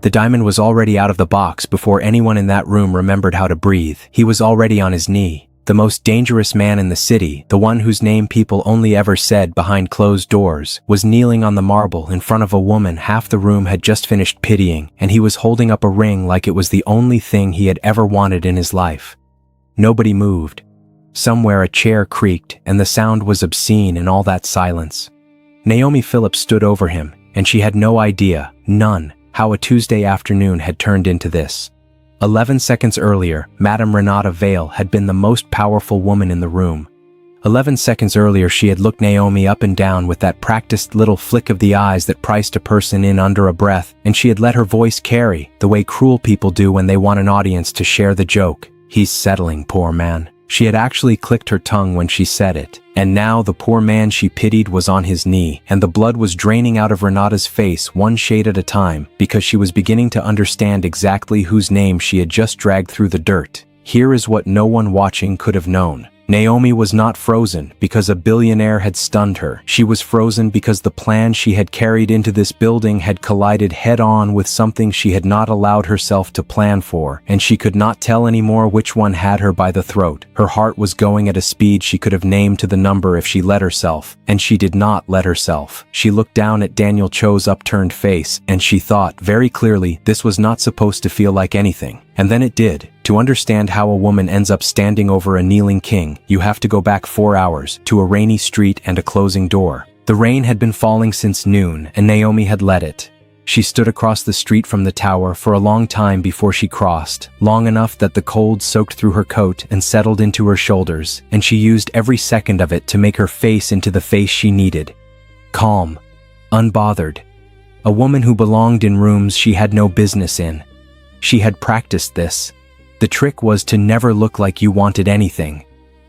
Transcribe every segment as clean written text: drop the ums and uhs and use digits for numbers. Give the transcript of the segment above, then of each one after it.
The diamond was already out of the box before anyone in that room remembered how to breathe. He was already on his knee. The most dangerous man in the city, the one whose name people only ever said behind closed doors, was kneeling on the marble in front of a woman half the room had just finished pitying, and he was holding up a ring like it was the only thing he had ever wanted in his life. Nobody moved. Somewhere a chair creaked, and the sound was obscene in all that silence. Naomi Philips stood over him, and she had no idea, none, how a Tuesday afternoon had turned into this. 11 seconds earlier, Madame Renata Vale had been the most powerful woman in the room. 11 seconds earlier she had looked Naomi up and down with that practiced little flick of the eyes that priced a person in under a breath, and she had let her voice carry, the way cruel people do when they want an audience to share the joke. He's settling, poor man. She had actually clicked her tongue when she said it, and now the poor man she pitied was on his knee, and the blood was draining out of Renata's face one shade at a time, because she was beginning to understand exactly whose name she had just dragged through the dirt. Here is what no one watching could have known. Naomi was not frozen because a billionaire had stunned her. She was frozen because the plan she had carried into this building had collided head-on with something she had not allowed herself to plan for, and she could not tell anymore which one had her by the throat. Her heart was going at a speed she could have named to the number if she let herself, and she did not let herself. She looked down at Daniel Cho's upturned face, and she thought very clearly this was not supposed to feel like anything. And then it did. To understand how a woman ends up standing over a kneeling king, you have to go back 4 hours, to a rainy street and a closing door. The rain had been falling since noon, and Naomi had let it. She stood across the street from the tower for a long time before she crossed, long enough that the cold soaked through her coat and settled into her shoulders, and she used every second of it to make her face into the face she needed. Calm. Unbothered. A woman who belonged in rooms she had no business in. She had practiced this. The trick was to never look like you wanted anything.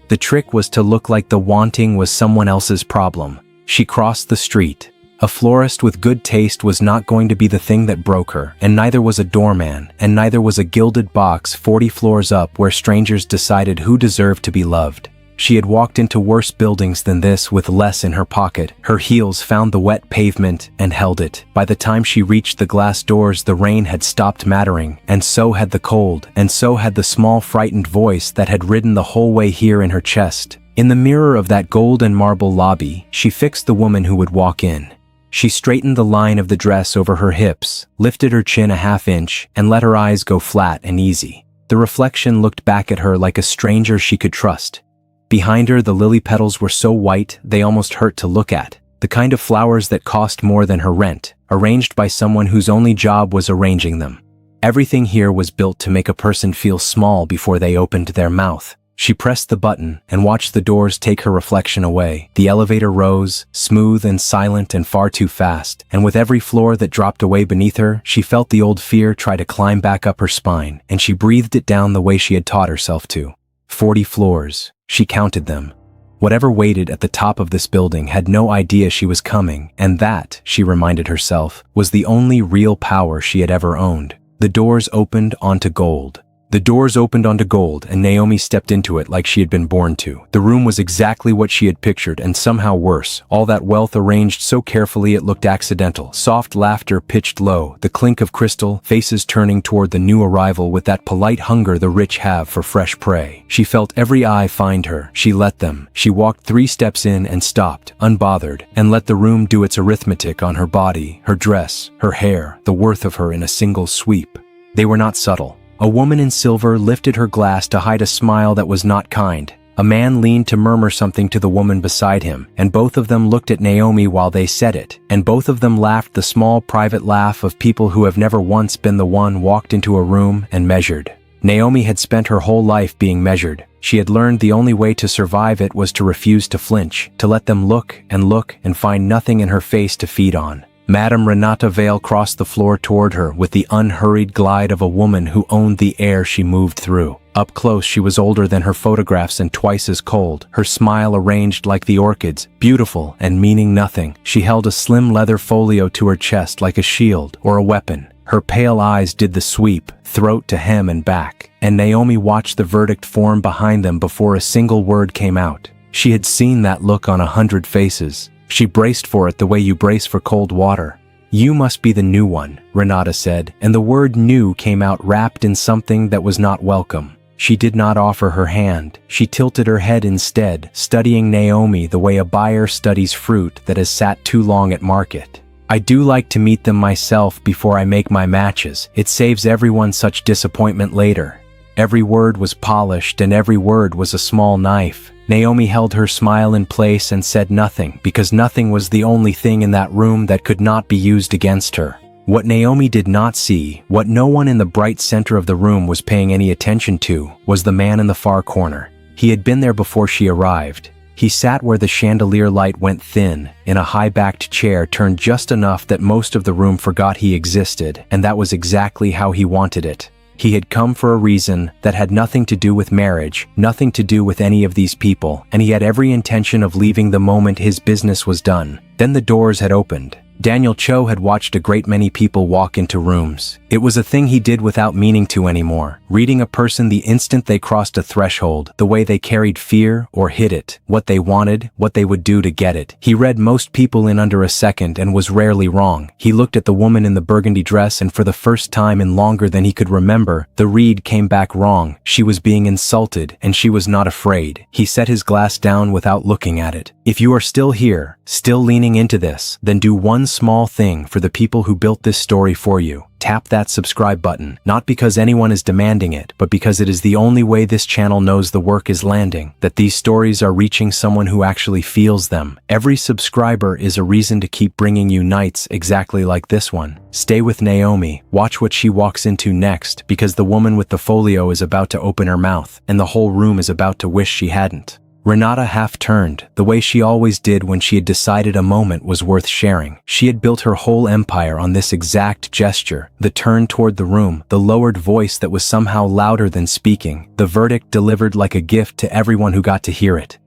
The trick was to look like the wanting was someone else's problem. She crossed the street. A florist with good taste was not going to be the thing that broke her, and neither was a doorman, and neither was a gilded box 40 floors up where strangers decided who deserved to be loved. She had walked into worse buildings than this with less in her pocket. Her heels found the wet pavement and held it. By the time she reached the glass doors, the rain had stopped mattering, and so had the cold, and so had the small frightened voice that had ridden the whole way here in her chest. In the mirror of that gold and marble lobby, she fixed the woman who would walk in. She straightened the line of the dress over her hips, lifted her chin a half-inch, and let her eyes go flat and easy. The reflection looked back at her like a stranger she could trust. Behind her, the lily petals were so white they almost hurt to look at. The kind of flowers that cost more than her rent, arranged by someone whose only job was arranging them. Everything here was built to make a person feel small before they opened their mouth. She pressed the button and watched the doors take her reflection away. The elevator rose, smooth and silent and far too fast, and with every floor that dropped away beneath her, she felt the old fear try to climb back up her spine, and she breathed it down the way she had taught herself to. 40 floors. She counted them. Whatever waited at the top of this building had no idea she was coming, and that, she reminded herself, was the only real power she had ever owned. The doors opened onto gold. The doors opened onto gold, and Naomi stepped into it like she had been born to. The room was exactly what she had pictured, and somehow worse. All that wealth arranged so carefully it looked accidental. Soft laughter pitched low, the clink of crystal, faces turning toward the new arrival with that polite hunger the rich have for fresh prey. She felt every eye find her. She let them. She walked 3 steps in and stopped, unbothered, and let the room do its arithmetic on her body, her dress, her hair, the worth of her in a single sweep. They were not subtle. A woman in silver lifted her glass to hide a smile that was not kind. A man leaned to murmur something to the woman beside him, and both of them looked at Naomi while they said it, and both of them laughed the small private laugh of people who have never once been the one walked into a room and measured. Naomi had spent her whole life being measured. She had learned the only way to survive it was to refuse to flinch, to let them look and find nothing in her face to feed on. Madame Renata Vale crossed the floor toward her with the unhurried glide of a woman who owned the air she moved through. Up close, she was older than her photographs and twice as cold, her smile arranged like the orchids, beautiful and meaning nothing. She held a slim leather folio to her chest like a shield or a weapon. Her pale eyes did the sweep, throat to hem and back, and Naomi watched the verdict form behind them before a single word came out. She had seen that look on 100 faces. She braced for it the way you brace for cold water. "You must be the new one," Renata said, and the word new came out wrapped in something that was not welcome. She did not offer her hand. She tilted her head instead, studying Naomi the way a buyer studies fruit that has sat too long at market. "I do like to meet them myself before I make my matches. It saves everyone such disappointment later." Every word was polished and every word was a small knife. Naomi held her smile in place and said nothing, because nothing was the only thing in that room that could not be used against her. What Naomi did not see, what no one in the bright center of the room was paying any attention to, was the man in the far corner. He had been there before she arrived. He sat where the chandelier light went thin, in a high-backed chair turned just enough that most of the room forgot he existed, and that was exactly how he wanted it. He had come for a reason that had nothing to do with marriage, nothing to do with any of these people, and he had every intention of leaving the moment his business was done. Then the doors had opened. Daniel Cho had watched a great many people walk into rooms. It was a thing he did without meaning to anymore, reading a person the instant they crossed a threshold, the way they carried fear or hid it, what they wanted, what they would do to get it. He read most people in under a second and was rarely wrong. He looked at the woman in the burgundy dress and for the first time in longer than he could remember, the read came back wrong. She was being insulted and she was not afraid. He set his glass down without looking at it. If you are still here, still leaning into this, then do one small thing for the people who built this story for you. Tap that subscribe button, not because anyone is demanding it, but because it is the only way this channel knows the work is landing, that these stories are reaching someone who actually feels them. Every subscriber is a reason to keep bringing you nights exactly like this one. Stay with Naomi, watch what she walks into next, because the woman with the folio is about to open her mouth, and the whole room is about to wish she hadn't. Renata half-turned, the way she always did when she had decided a moment was worth sharing. She had built her whole empire on this exact gesture, the turn toward the room, the lowered voice that was somehow louder than speaking, the verdict delivered like a gift to everyone who got to hear it.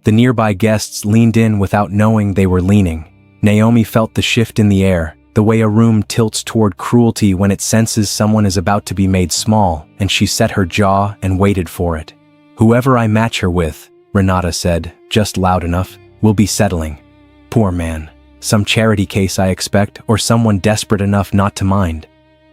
The nearby guests leaned in without knowing they were leaning. Naomi felt the shift in the air, the way a room tilts toward cruelty when it senses someone is about to be made small, and she set her jaw and waited for it. "Whoever I match her with," Renata said, just loud enough, "will be settling." Poor man. Some charity case, I expect, or someone desperate enough not to mind.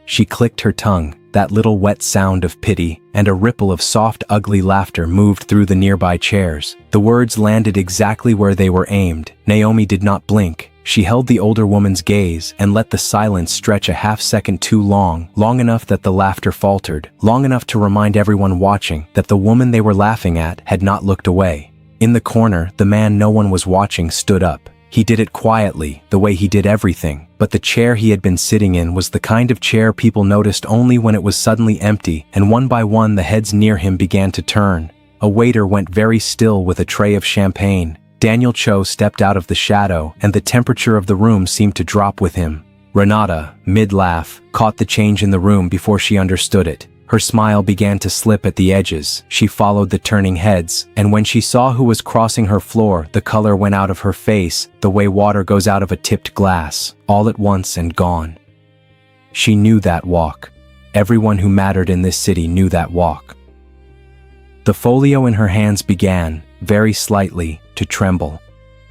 She clicked her tongue, that little wet sound of pity, and a ripple of soft, ugly laughter moved through the nearby chairs. The words landed exactly where they were aimed. Naomi did not blink. She held the older woman's gaze and let the silence stretch a half-second too long, long enough that the laughter faltered, long enough to remind everyone watching that the woman they were laughing at had not looked away. In the corner, the man no one was watching stood up. He did it quietly, the way he did everything, but the chair he had been sitting in was the kind of chair people noticed only when it was suddenly empty, and one by one the heads near him began to turn. A waiter went very still with a tray of champagne. Daniel Cho stepped out of the shadow, and the temperature of the room seemed to drop with him. Renata, mid-laugh, caught the change in the room before she understood it. Her smile began to slip at the edges. She followed the turning heads, and when she saw who was crossing her floor, the color went out of her face, the way water goes out of a tipped glass, all at once and gone. She knew that walk. Everyone who mattered in this city knew that walk. The folio in her hands began, very slightly, to tremble,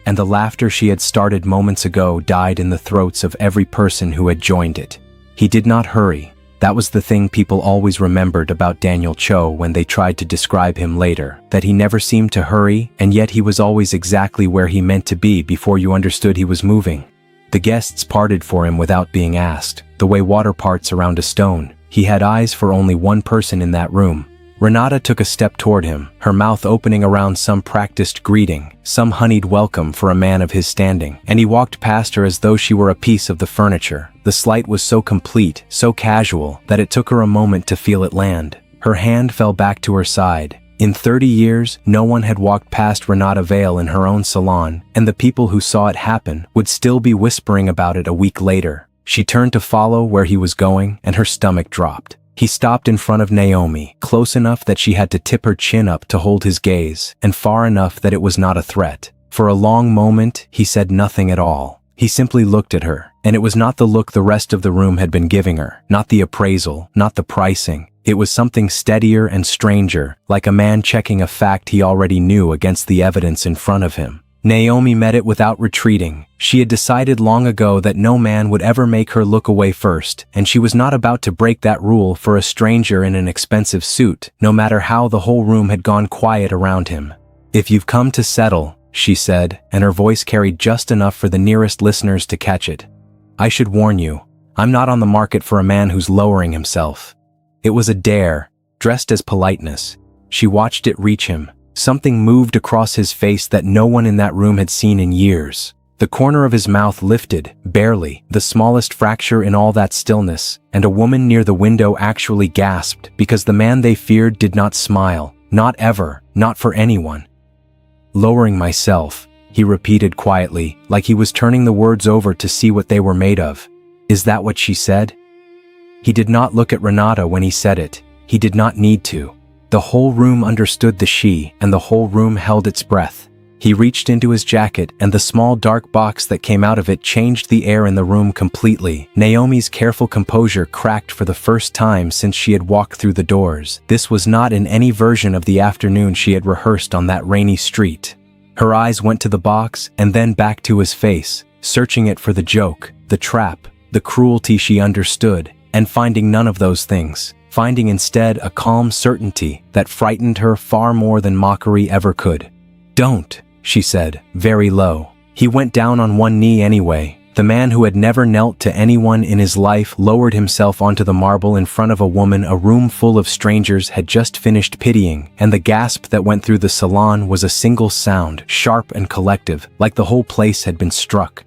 and the laughter she had started moments ago died in the throats of every person who had joined it. He did not hurry. That was the thing people always remembered about Daniel Cho when they tried to describe him later, that he never seemed to hurry, and yet he was always exactly where he meant to be before you understood he was moving. The guests parted for him without being asked, the way water parts around a stone. He had eyes for only one person in that room. Renata took a step toward him, her mouth opening around some practiced greeting, some honeyed welcome for a man of his standing, and he walked past her as though she were a piece of the furniture. The slight was so complete, so casual, that it took her a moment to feel it land. Her hand fell back to her side. In 30 years, no one had walked past Renata Vale in her own salon, and the people who saw it happen would still be whispering about it a week later. She turned to follow where he was going, and her stomach dropped. He stopped in front of Naomi, close enough that she had to tip her chin up to hold his gaze, and far enough that it was not a threat. For a long moment, he said nothing at all. He simply looked at her, and it was not the look the rest of the room had been giving her, not the appraisal, not the pricing. It was something steadier and stranger, like a man checking a fact he already knew against the evidence in front of him. Naomi met it without retreating. She had decided long ago that no man would ever make her look away first, and she was not about to break that rule for a stranger in an expensive suit, no matter how the whole room had gone quiet around him. "If you've come to settle," she said, and her voice carried just enough for the nearest listeners to catch it, "I should warn you, I'm not on the market for a man who's lowering himself." It was a dare, dressed as politeness. She watched it reach him. Something moved across his face that no one in that room had seen in years. The corner of his mouth lifted, barely, the smallest fracture in all that stillness, and a woman near the window actually gasped because the man they feared did not smile, not ever, not for anyone. "Lowering myself," he repeated quietly, like he was turning the words over to see what they were made of. "Is that what she said?" He did not look at Renata when he said it. He did not need to. The whole room understood the she, and the whole room held its breath. He reached into his jacket, and the small dark box that came out of it changed the air in the room completely. Naomi's careful composure cracked for the first time since she had walked through the doors. This was not in any version of the afternoon she had rehearsed on that rainy street. Her eyes went to the box, and then back to his face, searching it for the joke, the trap, the cruelty she understood, and finding none of those things. Finding instead a calm certainty that frightened her far more than mockery ever could. "Don't," she said, very low. He went down on one knee anyway. The man who had never knelt to anyone in his life lowered himself onto the marble in front of a woman a room full of strangers had just finished pitying, and the gasp that went through the salon was a single sound, sharp and collective, like the whole place had been struck.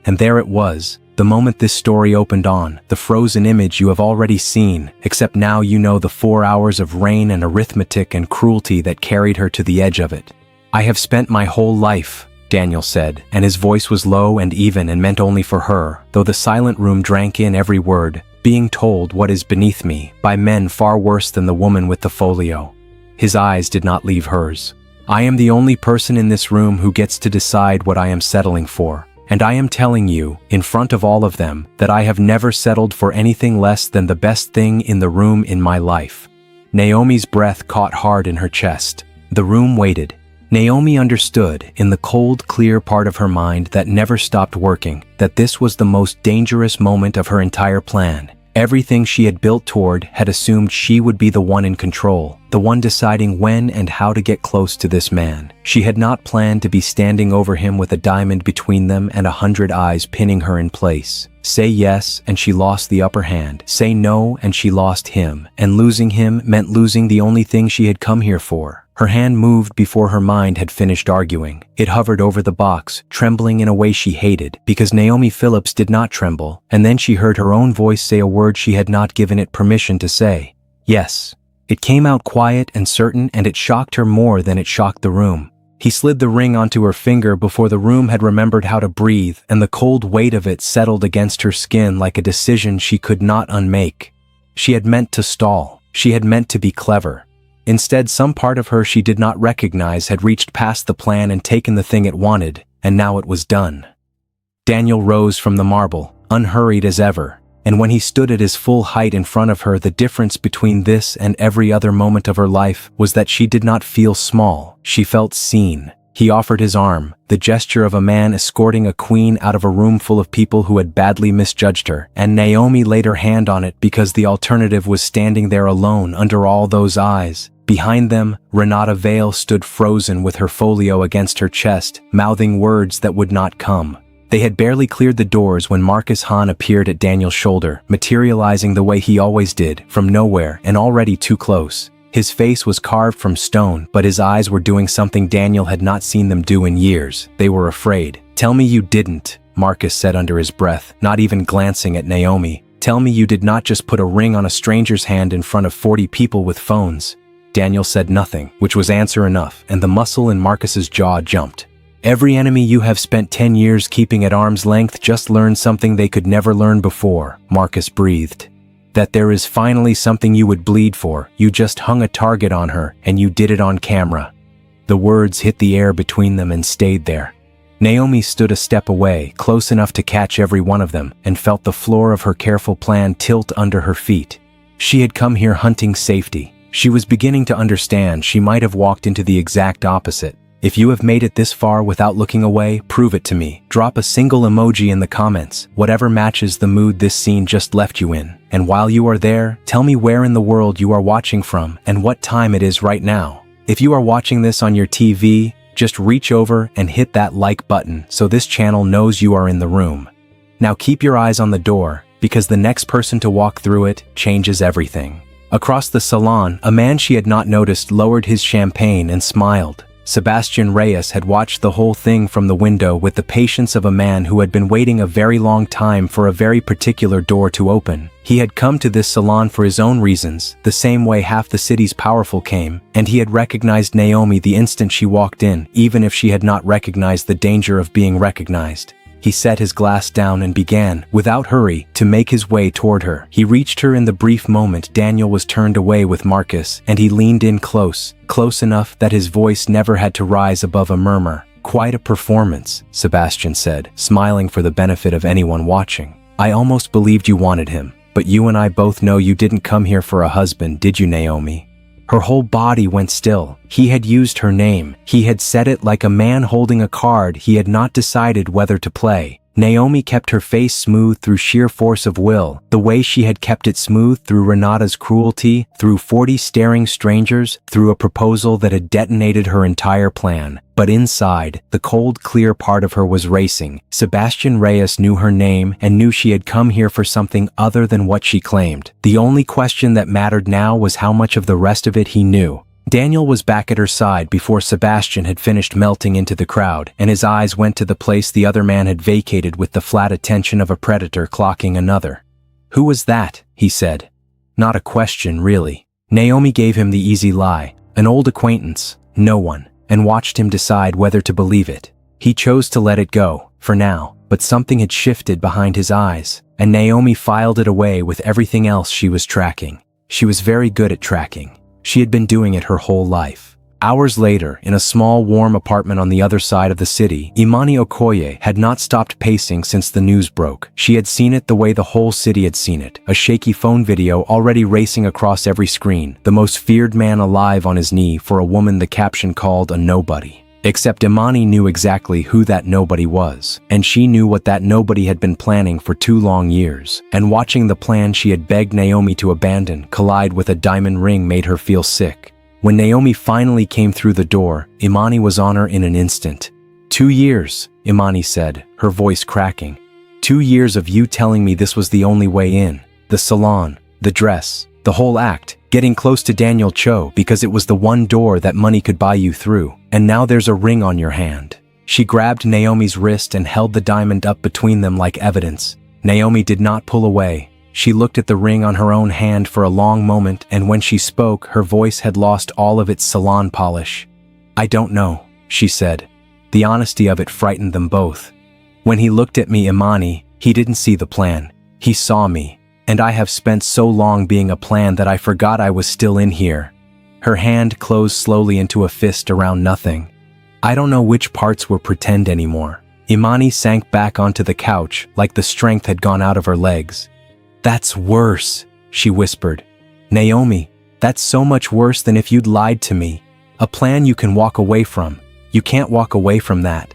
And there it was. The moment this story opened on, the frozen image you have already seen, except now you know the 4 hours of rain and arithmetic and cruelty that carried her to the edge of it. "I have spent my whole life," Daniel said, and his voice was low and even and meant only for her, though the silent room drank in every word, "being told what is beneath me, by men far worse than the woman with the folio." His eyes did not leave hers. "I am the only person in this room who gets to decide what I am settling for. And I am telling you, in front of all of them, that I have never settled for anything less than the best thing in the room in my life." Naomi's breath caught hard in her chest. The room waited. Naomi understood, in the cold, clear part of her mind that never stopped working, that this was the most dangerous moment of her entire plan. Everything she had built toward had assumed she would be the one in control, the one deciding when and how to get close to this man. She had not planned to be standing over him with a diamond between them and 100 eyes pinning her in place. Say yes, and she lost the upper hand. Say no, and she lost him. And losing him meant losing the only thing she had come here for. Her hand moved before her mind had finished arguing. It hovered over the box, trembling in a way she hated, because Naomi Philips did not tremble, and then she heard her own voice say a word she had not given it permission to say. Yes. It came out quiet and certain, and it shocked her more than it shocked the room. He slid the ring onto her finger before the room had remembered how to breathe, and the cold weight of it settled against her skin like a decision she could not unmake. She had meant to stall. She had meant to be clever. Instead, some part of her she did not recognize had reached past the plan and taken the thing it wanted, and now it was done. Daniel rose from the marble, unhurried as ever, and when he stood at his full height in front of her, the difference between this and every other moment of her life was that she did not feel small, she felt seen. He offered his arm, the gesture of a man escorting a queen out of a room full of people who had badly misjudged her, and Naomi laid her hand on it because the alternative was standing there alone under all those eyes. Behind them, Renata Vale stood frozen with her folio against her chest, mouthing words that would not come. They had barely cleared the doors when Marcus Hahn appeared at Daniel's shoulder, materializing the way he always did, from nowhere and already too close. His face was carved from stone, but his eyes were doing something Daniel had not seen them do in years. They were afraid. "Tell me you didn't," Marcus said under his breath, not even glancing at Naomi. "Tell me you did not just put a ring on a stranger's hand in front of 40 people with phones." Daniel said nothing, which was answer enough, and the muscle in Marcus's jaw jumped. "Every enemy you have spent 10 years keeping at arm's length just learned something they could never learn before," Marcus breathed. "That there is finally something you would bleed for. You just hung a target on her, and you did it on camera." The words hit the air between them and stayed there. Naomi stood a step away, close enough to catch every one of them, and felt the floor of her careful plan tilt under her feet. She had come here hunting safety. She was beginning to understand she might have walked into the exact opposite. If you have made it this far without looking away, prove it to me. Drop a single emoji in the comments, whatever matches the mood this scene just left you in. And while you are there, tell me where in the world you are watching from and what time it is right now. If you are watching this on your TV, just reach over and hit that like button so this channel knows you are in the room. Now keep your eyes on the door, because the next person to walk through it changes everything. Across the salon, a man she had not noticed lowered his champagne and smiled. Sebastian Reyes had watched the whole thing from the window with the patience of a man who had been waiting a very long time for a very particular door to open. He had come to this salon for his own reasons, the same way half the city's powerful came, and he had recognized Naomi the instant she walked in, even if she had not recognized the danger of being recognized. He set his glass down and began, without hurry, to make his way toward her. He reached her in the brief moment Daniel was turned away with Marcus, and he leaned in close enough that his voice never had to rise above a murmur. "Quite a performance," Sebastian said, smiling for the benefit of anyone watching. "I almost believed you wanted him, but you and I both know you didn't come here for a husband, did you, Naomi?" Her whole body went still. He had used her name. He had said it like a man holding a card he had not decided whether to play. Naomi kept her face smooth through sheer force of will, the way she had kept it smooth through Renata's cruelty, through 40 staring strangers, through a proposal that had detonated her entire plan. But inside, the cold, clear part of her was racing. Sebastian Reyes knew her name and knew she had come here for something other than what she claimed. The only question that mattered now was how much of the rest of it he knew. Daniel was back at her side before Sebastian had finished melting into the crowd, and his eyes went to the place the other man had vacated with the flat attention of a predator clocking another. "Who was that?" he said. Not a question, really. Naomi gave him the easy lie. An old acquaintance, no one, and watched him decide whether to believe it. He chose to let it go, for now, but something had shifted behind his eyes, and Naomi filed it away with everything else she was tracking. She was very good at tracking. She had been doing it her whole life. Hours later, in a small, warm apartment on the other side of the city, Imani Okoye had not stopped pacing since the news broke. She had seen it the way the whole city had seen it, a shaky phone video already racing across every screen, the most feared man alive on his knee for a woman the caption called a nobody. Except Imani knew exactly who that nobody was, and she knew what that nobody had been planning for 2 long years, and watching the plan she had begged Naomi to abandon collide with a diamond ring made her feel sick. When Naomi finally came through the door, Imani was on her in an instant. 2 years, Imani said, her voice cracking. 2 years of you telling me this was the only way in. The salon, the dress, the whole act, getting close to Daniel Cho because it was the one door that money could buy you through. And now there's a ring on your hand. She grabbed Naomi's wrist and held the diamond up between them like evidence. Naomi did not pull away. She looked at the ring on her own hand for a long moment, and when she spoke, her voice had lost all of its salon polish. "I don't know," she said. The honesty of it frightened them both. "When he looked at me, Imani, he didn't see the plan. He saw me. And I have spent so long being a plan that I forgot I was still in here." Her hand closed slowly into a fist around nothing. "I don't know which parts were pretend anymore." Imani sank back onto the couch like the strength had gone out of her legs. "That's worse," she whispered. "Naomi, that's so much worse than if you'd lied to me. A plan you can walk away from. You can't walk away from that."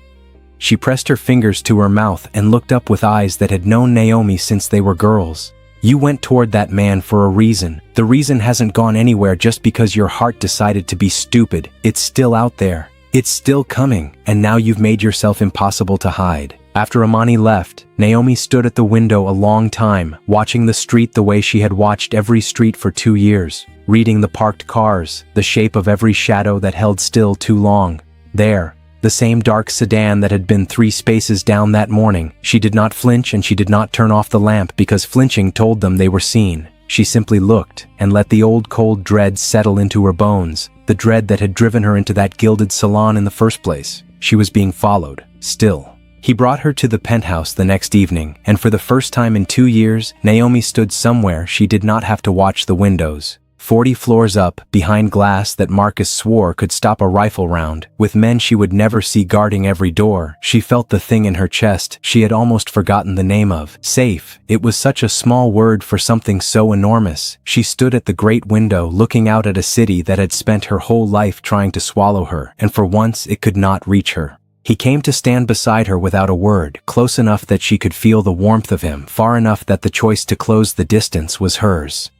She pressed her fingers to her mouth and looked up with eyes that had known Naomi since they were girls. "You went toward that man for a reason. The reason hasn't gone anywhere just because your heart decided to be stupid. It's still out there. It's still coming, and now you've made yourself impossible to hide." After Imani left, Naomi stood at the window a long time, watching the street the way she had watched every street for 2 years, reading the parked cars, the shape of every shadow that held still too long. There, the same dark sedan that had been 3 spaces down that morning. She did not flinch and she did not turn off the lamp because flinching told them they were seen. She simply looked and let the old cold dread settle into her bones, the dread that had driven her into that gilded salon in the first place. She was being followed, still. He brought her to the penthouse the next evening, and for the first time in 2 years, Naomi stood somewhere she did not have to watch the windows. 40 floors up, behind glass that Marcus swore could stop a rifle round, with men she would never see guarding every door. She felt the thing in her chest she had almost forgotten the name of. Safe. It was such a small word for something so enormous. She stood at the great window looking out at a city that had spent her whole life trying to swallow her, and for once it could not reach her. He came to stand beside her without a word, close enough that she could feel the warmth of him, far enough that the choice to close the distance was hers.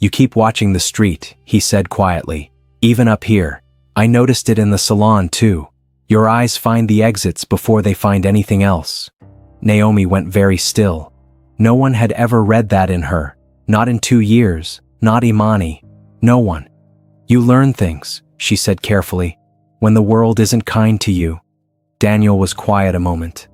"You keep watching the street," he said quietly. "Even up here. I noticed it in the salon too. Your eyes find the exits before they find anything else." Naomi went very still. No one had ever read that in her. Not in 2 years. Not Imani. No one. "You learn things," she said carefully, "when the world isn't kind to you." Daniel was quiet a moment.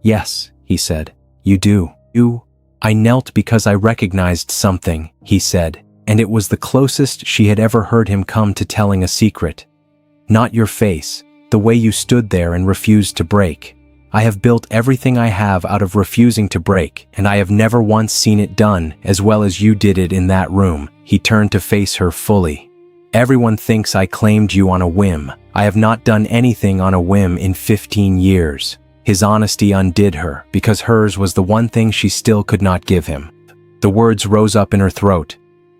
"Yes," he said. "You do. You." "I knelt because I recognized something," he said, and it was the closest she had ever heard him come to telling a secret. "Not your face, the way you stood there and refused to break. I have built everything I have out of refusing to break, and I have never once seen it done as well as you did it in that room." He turned to face her fully. "Everyone thinks I claimed you on a whim. I have not done anything on a whim in 15 years. His honesty undid her, because hers was the one thing she still could not give him. The words rose up in her throat.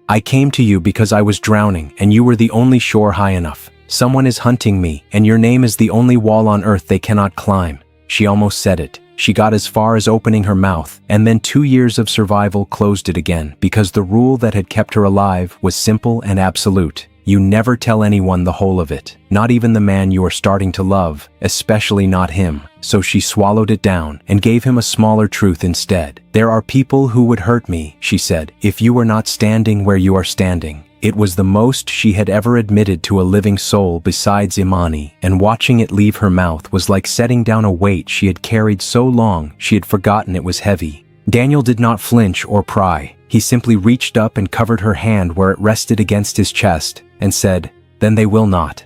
"I came to you because I was drowning, and you were the only shore high enough. Someone is hunting me, and your name is the only wall on earth they cannot climb." She almost said it. She got as far as opening her mouth, and then 2 years of survival closed it again, because the rule that had kept her alive was simple and absolute. You never tell anyone the whole of it, not even the man you are starting to love, especially not him. So she swallowed it down and gave him a smaller truth instead. "There are people who would hurt me," she said, "if you were not standing where you are standing." It was the most she had ever admitted to a living soul besides Imani, and watching it leave her mouth was like setting down a weight she had carried so long she had forgotten it was heavy. Daniel did not flinch or pry. He simply reached up and covered her hand where it rested against his chest, and said, "Then they will not."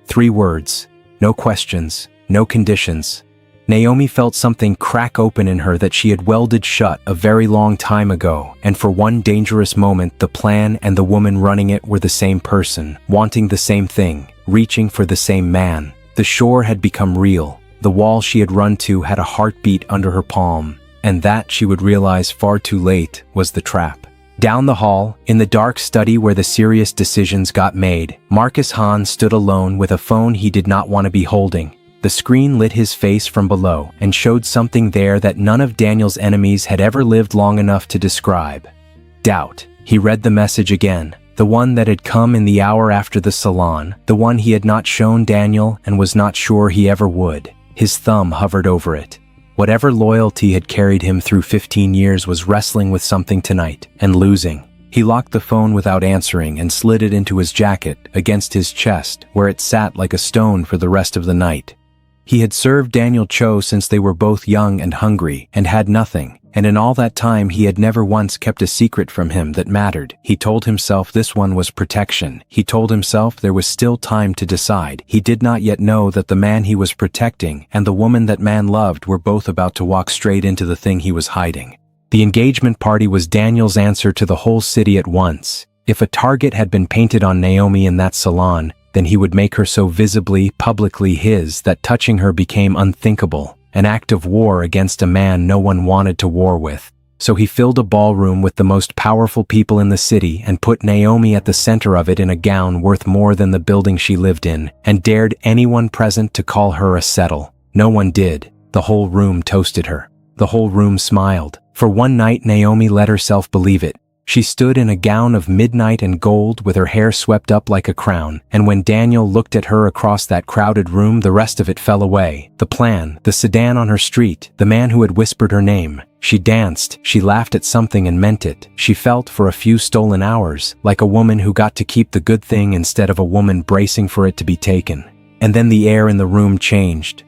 3 words. No questions. No conditions. Naomi felt something crack open in her that she had welded shut a very long time ago, and for one dangerous moment the plan and the woman running it were the same person, wanting the same thing, reaching for the same man. The shore had become real. The wall she had run to had a heartbeat under her palm, and that, she would realize far too late, was the trap. Down the hall, in the dark study where the serious decisions got made, Marcus Hahn stood alone with a phone he did not want to be holding. The screen lit his face from below and showed something there that none of Daniel's enemies had ever lived long enough to describe. Doubt. He read the message again, the one that had come in the hour after the salon, the one he had not shown Daniel and was not sure he ever would. His thumb hovered over it. Whatever loyalty had carried him through 15 years was wrestling with something tonight, and losing. He locked the phone without answering and slid it into his jacket, against his chest, where it sat like a stone for the rest of the night. He had served Daniel Cho since they were both young and hungry, and had nothing, and in all that time he had never once kept a secret from him that mattered. He told himself this one was protection. He told himself there was still time to decide. He did not yet know that the man he was protecting and the woman that man loved were both about to walk straight into the thing he was hiding. The engagement party was Daniel's answer to the whole city at once. If a target had been painted on Naomi in that salon, then he would make her so visibly, publicly his that touching her became unthinkable, an act of war against a man no one wanted to war with. So he filled a ballroom with the most powerful people in the city and put Naomi at the center of it in a gown worth more than the building she lived in, and dared anyone present to call her a settle. No one did. The whole room toasted her. The whole room smiled. For one night Naomi let herself believe it. She stood in a gown of midnight and gold with her hair swept up like a crown, and when Daniel looked at her across that crowded room, the rest of it fell away. The plan, the sedan on her street, the man who had whispered her name. She danced, she laughed at something and meant it. She felt for a few stolen hours, like a woman who got to keep the good thing instead of a woman bracing for it to be taken. And then the air in the room changed.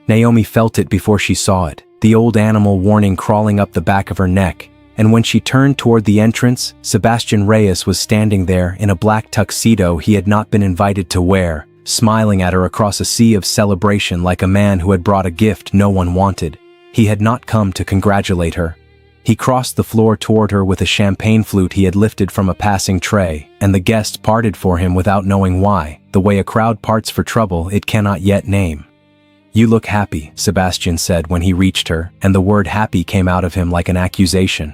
Naomi felt it before she saw it, the old animal warning crawling up the back of her neck. And when she turned toward the entrance, Sebastian Reyes was standing there in a black tuxedo he had not been invited to wear, smiling at her across a sea of celebration like a man who had brought a gift no one wanted. He had not come to congratulate her. He crossed the floor toward her with a champagne flute he had lifted from a passing tray, and the guests parted for him without knowing why, the way a crowd parts for trouble it cannot yet name. "You look happy," Sebastian said when he reached her, and the word happy came out of him like an accusation.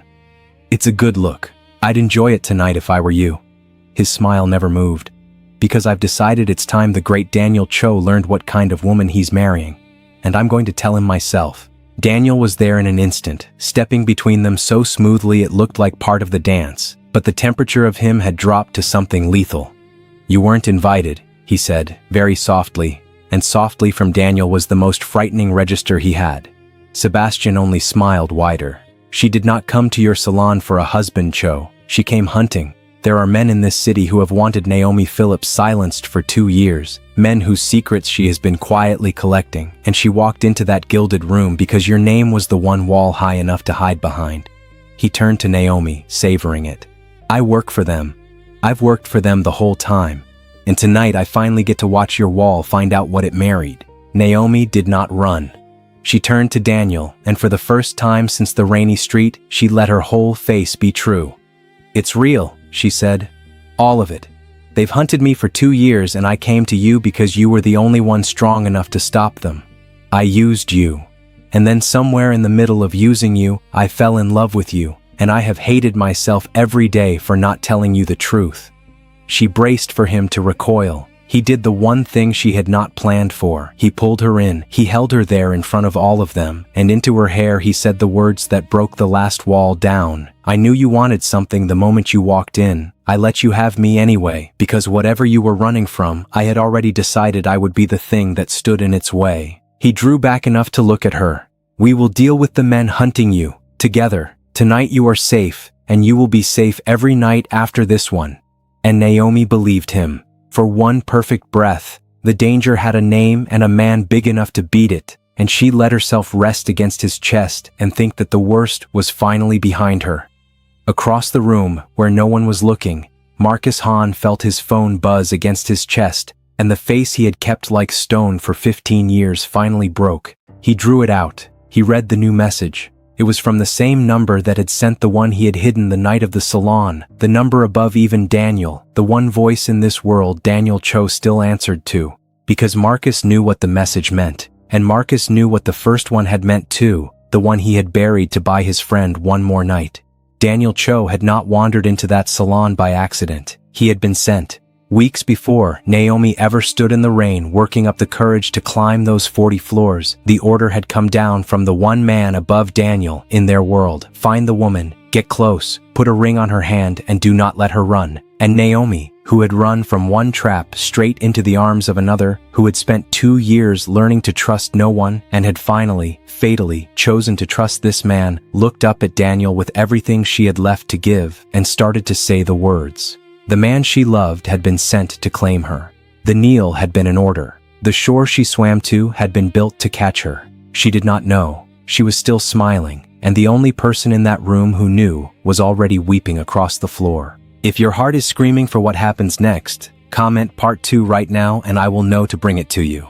"It's a good look. I'd enjoy it tonight if I were you." His smile never moved. "Because I've decided it's time the great Daniel Cho learned what kind of woman he's marrying. And I'm going to tell him myself." Daniel was there in an instant, stepping between them so smoothly it looked like part of the dance, but the temperature of him had dropped to something lethal. "You weren't invited," he said, very softly, and softly from Daniel was the most frightening register he had. Sebastian only smiled wider. "She did not come to your salon for a husband, Cho. She came hunting. There are men in this city who have wanted Naomi Philips silenced for 2 years, men whose secrets she has been quietly collecting, and she walked into that gilded room because your name was the one wall high enough to hide behind." He turned to Naomi, savoring it. "I work for them. I've worked for them the whole time. And tonight I finally get to watch your wall find out what it married." Naomi did not run. She turned to Daniel, and for the first time since the rainy street, she let her whole face be true. "It's real," she said. "All of it. They've hunted me for 2 years and I came to you because you were the only one strong enough to stop them. I used you. And then somewhere in the middle of using you, I fell in love with you, and I have hated myself every day for not telling you the truth." She braced for him to recoil. He did the one thing she had not planned for. He pulled her in, he held her there in front of all of them, and into her hair he said the words that broke the last wall down. "I knew you wanted something the moment you walked in. I let you have me anyway, because whatever you were running from, I had already decided I would be the thing that stood in its way." He drew back enough to look at her. "We will deal with the men hunting you, together. Tonight you are safe, and you will be safe every night after this one." And Naomi believed him. For one perfect breath, the danger had a name and a man big enough to beat it, and she let herself rest against his chest and think that the worst was finally behind her. Across the room, where no one was looking, Marcus Hahn felt his phone buzz against his chest, and the face he had kept like stone for 15 years finally broke. He drew it out. He read the new message. It was from the same number that had sent the one he had hidden the night of the salon, the number above even Daniel, the one voice in this world Daniel Cho still answered to. Because Marcus knew what the message meant, and Marcus knew what the first one had meant too, the one he had buried to buy his friend one more night. Daniel Cho had not wandered into that salon by accident. He had been sent. Weeks before Naomi ever stood in the rain working up the courage to climb those 40 floors, the order had come down from the one man above Daniel in their world. Find the woman, get close, put a ring on her hand, and do not let her run. And Naomi, who had run from one trap straight into the arms of another, who had spent 2 years learning to trust no one, and had finally, fatally, chosen to trust this man, looked up at Daniel with everything she had left to give, and started to say the words. The man she loved had been sent to claim her. The kneel had been in order. The shore she swam to had been built to catch her. She did not know. She was still smiling, and the only person in that room who knew was already weeping across the floor. If your heart is screaming for what happens next, comment part 2 right now and I will know to bring it to you.